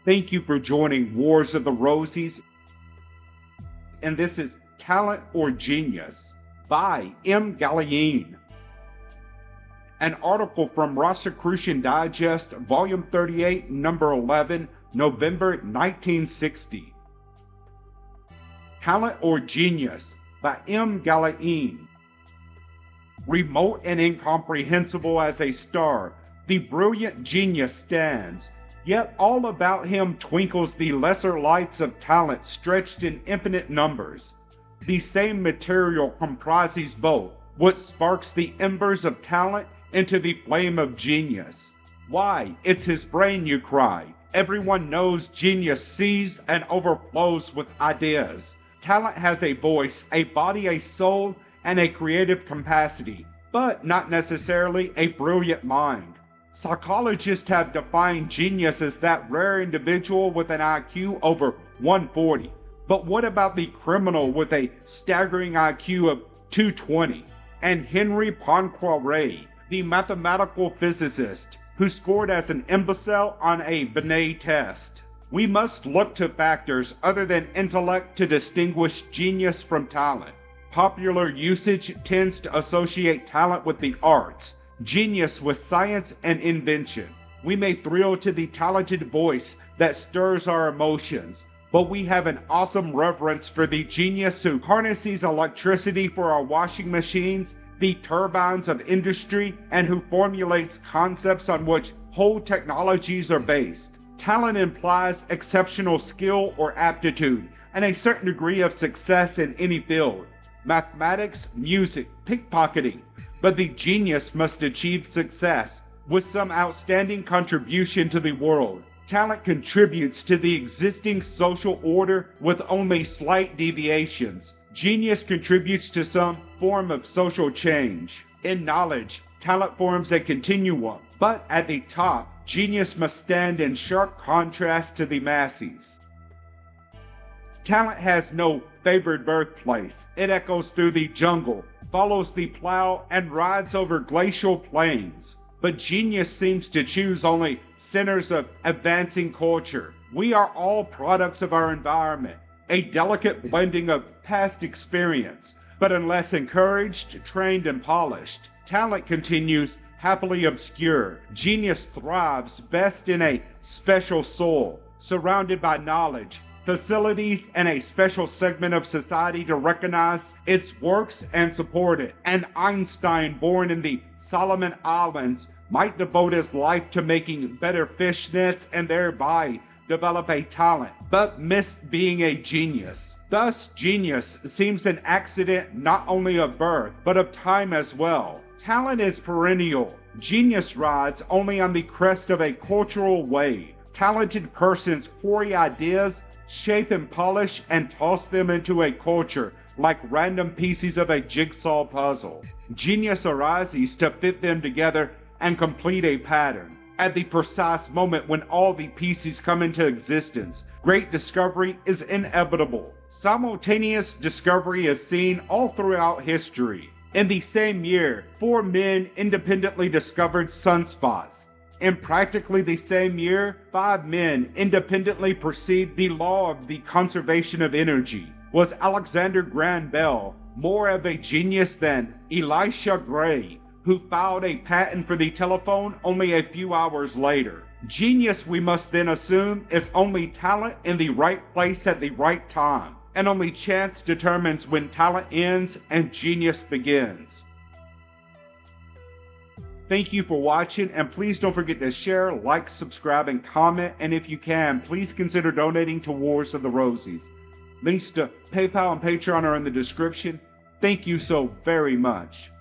Thank you for joining Wars of the Rosies, and this is Talent or Genius by Gallien. An article from Rosicrucian Digest, Volume 38, Number 11, November 1960. Talent or Genius by Gallien. Remote and incomprehensible as a star, the brilliant genius stands, yet all about him twinkles the lesser lights of talent stretched in infinite numbers. The same material comprises both, what sparks the embers of talent into the flame of genius. Why, it's his brain, you cry. Everyone knows genius sees and overflows with ideas. Talent has a voice, a body, a soul, and a creative capacity, but not necessarily a brilliant mind. Psychologists have defined genius as that rare individual with an IQ over 140. But what about the criminal with a staggering IQ of 220? And Henry Poincaré, the mathematical physicist, who scored as an imbecile on a Binet test? We must look to factors other than intellect to distinguish genius from talent. Popular usage tends to associate talent with the arts, genius with science and invention. We may thrill to the talented voice that stirs our emotions, but we have an awesome reverence for the genius who harnesses electricity for our washing machines, the turbines of industry, and who formulates concepts on which whole technologies are based. Talent implies exceptional skill or aptitude, and a certain degree of success in any field. Mathematics, music, pickpocketing. But the genius must achieve success with some outstanding contribution to the world. Talent contributes to the existing social order with only slight deviations. Genius contributes to some form of social change. In knowledge, talent forms a continuum, but at the top, genius must stand in sharp contrast to the masses. Talent has no favored birthplace. It echoes through the jungle, follows the plow, and rides over glacial plains. But genius seems to choose only centers of advancing culture. We are all products of our environment, a delicate blending of past experience. But unless encouraged, trained, and polished, talent continues happily obscure. Genius thrives best in a special soul, surrounded by knowledge, facilities, and a special segment of society to recognize its works and support it. An Einstein born in the Solomon Islands might devote his life to making better fish nets and thereby develop a talent, but missed being a genius. Thus, genius seems an accident not only of birth, but of time as well. Talent is perennial. Genius rides only on the crest of a cultural wave. Talented persons quarry ideas, shape and polish, and toss them into a culture like random pieces of a jigsaw puzzle. Genius arises to fit them together and complete a pattern. At the precise moment when all the pieces come into existence, great discovery is inevitable. Simultaneous discovery is seen all throughout history. In the same year, 4 men independently discovered sunspots. In practically the same year, 5 men independently perceived the law of the conservation of energy. Was Alexander Graham Bell more of a genius than Elisha Gray, who filed a patent for the telephone only a few hours later? Genius, we must then assume, is only talent in the right place at the right time, and only chance determines when talent ends and genius begins. Thank you for watching, and please don't forget to share, like, subscribe, and comment, and if you can, please consider donating to Wars of the Rosies. Links to PayPal and Patreon are in the description. Thank you so very much.